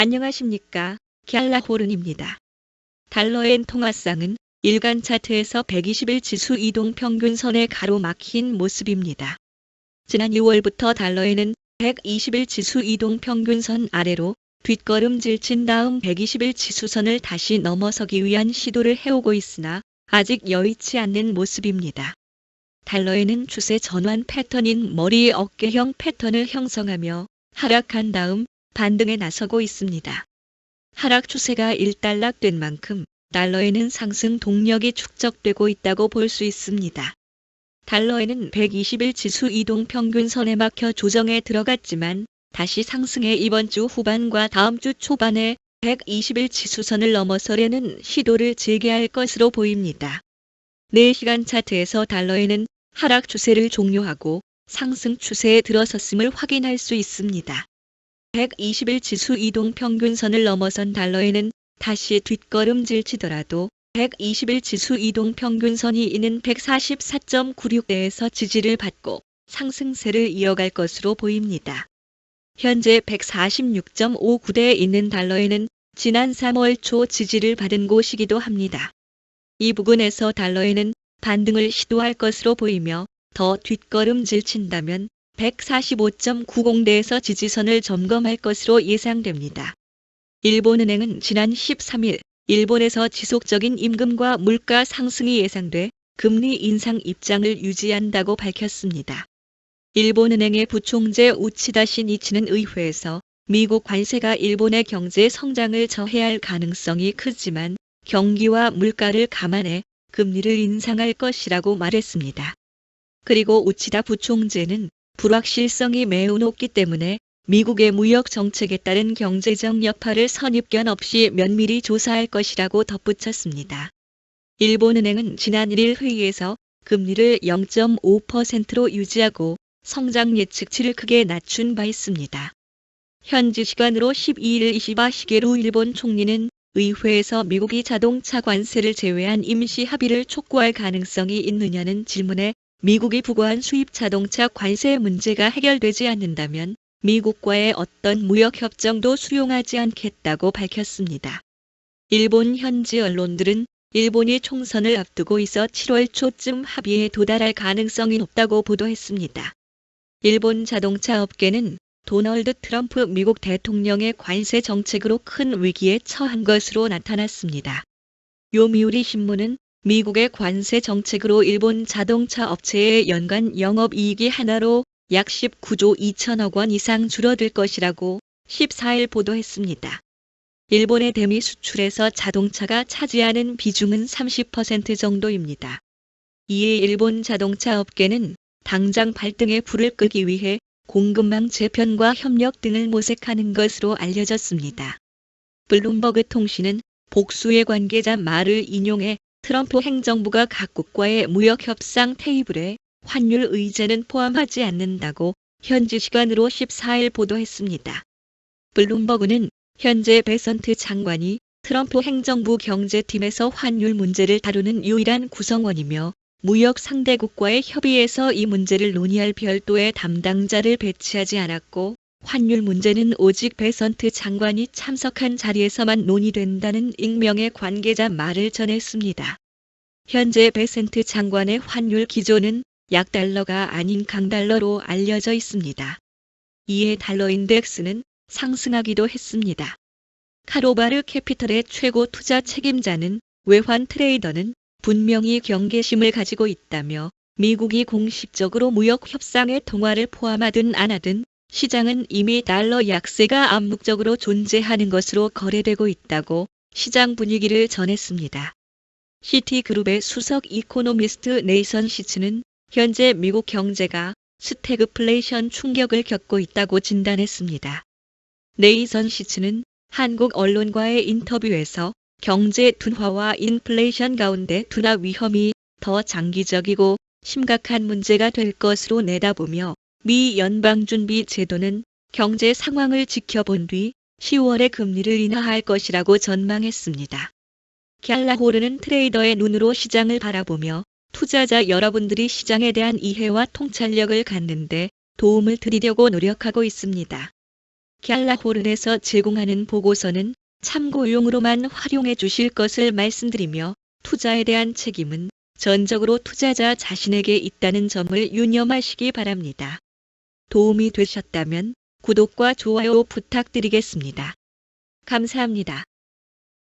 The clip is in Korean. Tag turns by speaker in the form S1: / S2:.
S1: 안녕하십니까. 갤라호른입니다. 달러엔 통화상은 일간 차트에서 120일 지수 이동 평균선에 가로막힌 모습입니다. 지난 6월부터 달러에는 120일 지수 이동 평균선 아래로 뒷걸음질 친 다음 120일 지수선을 다시 넘어서기 위한 시도를 해오고 있으나 아직 여의치 않는 모습입니다. 달러에는 추세 전환 패턴인 머리 어깨형 패턴을 형성하며 하락한 다음 반등에 나서고 있습니다. 하락 추세가 일단락된 만큼 달러에는 상승 동력이 축적되고 있다고 볼 수 있습니다. 달러에는 120일 지수 이동 평균선에 막혀 조정에 들어갔지만 다시 상승해 이번 주 후반과 다음 주 초반에 120일 지수선을 넘어서려는 시도를 재개할 것으로 보입니다. 4시간 차트에서 달러에는 하락 추세를 종료하고 상승 추세에 들어섰음을 확인할 수 있습니다. 120일 지수 이동 평균선을 넘어선 달러에는 다시 뒷걸음질 치더라도 120일 지수 이동 평균선이 있는 144.96대에서 지지를 받고 상승세를 이어갈 것으로 보입니다. 현재 146.59대에 있는 달러에는 지난 3월 초 지지를 받은 곳이기도 합니다. 이 부근에서 달러에는 반등을 시도할 것으로 보이며 더 뒷걸음질 친다면 145.90대에서 지지선을 점검할 것으로 예상됩니다. 일본은행은 지난 13일 일본에서 지속적인 임금과 물가 상승이 예상돼 금리 인상 입장을 유지한다고 밝혔습니다. 일본은행의 부총재 우치다 시니치는 의회에서 미국 관세가 일본의 경제 성장을 저해할 가능성이 크지만 경기와 물가를 감안해 금리를 인상할 것이라고 말했습니다. 그리고 우치다 부총재는 불확실성이 매우 높기 때문에 미국의 무역 정책에 따른 경제적 여파를 선입견 없이 면밀히 조사할 것이라고 덧붙였습니다. 일본은행은 지난 1일 회의에서 금리를 0.5%로 유지하고 성장 예측치를 크게 낮춘 바 있습니다. 현지 시간으로 12일 24시계로 일본 총리는 의회에서 미국이 자동차 관세를 제외한 임시 합의를 촉구할 가능성이 있느냐는 질문에 미국이 부과한 수입 자동차 관세 문제가 해결되지 않는다면 미국과의 어떤 무역협정도 수용하지 않겠다고 밝혔습니다. 일본 현지 언론들은 일본이 총선을 앞두고 있어 7월 초쯤 합의에 도달할 가능성이 높다고 보도했습니다. 일본 자동차 업계는 도널드 트럼프 미국 대통령의 관세 정책으로 큰 위기에 처한 것으로 나타났습니다. 요미우리 신문은 미국의 관세 정책으로 일본 자동차 업체의 연간 영업이익이 하나로 약 19조 2천억 원 이상 줄어들 것이라고 14일 보도했습니다. 일본의 대미 수출에서 자동차가 차지하는 비중은 30% 정도입니다. 이에 일본 자동차 업계는 당장 발등에 불을 끄기 위해 공급망 재편과 협력 등을 모색하는 것으로 알려졌습니다. 블룸버그 통신은 복수의 관계자 말을 인용해 트럼프 행정부가 각국과의 무역 협상 테이블에 환율 의제는 포함하지 않는다고 현지 시간으로 14일 보도했습니다. 블룸버그는 현재 베선트 장관이 트럼프 행정부 경제팀에서 환율 문제를 다루는 유일한 구성원이며 무역 상대국과의 협의에서 이 문제를 논의할 별도의 담당자를 배치하지 않았고 환율 문제는 오직 베선트 장관이 참석한 자리에서만 논의된다는 익명의 관계자 말을 전했습니다. 현재 베선트 장관의 환율 기조는 약달러가 아닌 강달러로 알려져 있습니다. 이에 달러 인덱스는 상승하기도 했습니다. 카로바르 캐피털의 최고 투자 책임자는 외환 트레이더는 분명히 경계심을 가지고 있다며 미국이 공식적으로 무역 협상에 통화를 포함하든 안 하든 시장은 이미 달러 약세가 암묵적으로 존재하는 것으로 거래되고 있다고 시장 분위기를 전했습니다. 시티그룹의 수석 이코노미스트 네이선 시츠는 현재 미국 경제가 스태그플레이션 충격을 겪고 있다고 진단했습니다. 네이선 시츠는 한국 언론과의 인터뷰에서 경제 둔화와 인플레이션 가운데 둔화 위험이 더 장기적이고 심각한 문제가 될 것으로 내다보며 미 연방준비제도는 경제 상황을 지켜본 뒤 10월에 금리를 인하할 것이라고 전망했습니다. 갤라호르는 트레이더의 눈으로 시장을 바라보며 투자자 여러분들이 시장에 대한 이해와 통찰력을 갖는 데 도움을 드리려고 노력하고 있습니다. 갤라호른에서 제공하는 보고서는 참고용으로만 활용해 주실 것을 말씀드리며 투자에 대한 책임은 전적으로 투자자 자신에게 있다는 점을 유념하시기 바랍니다. 도움이 되셨다면 구독과 좋아요 부탁드리겠습니다. 감사합니다.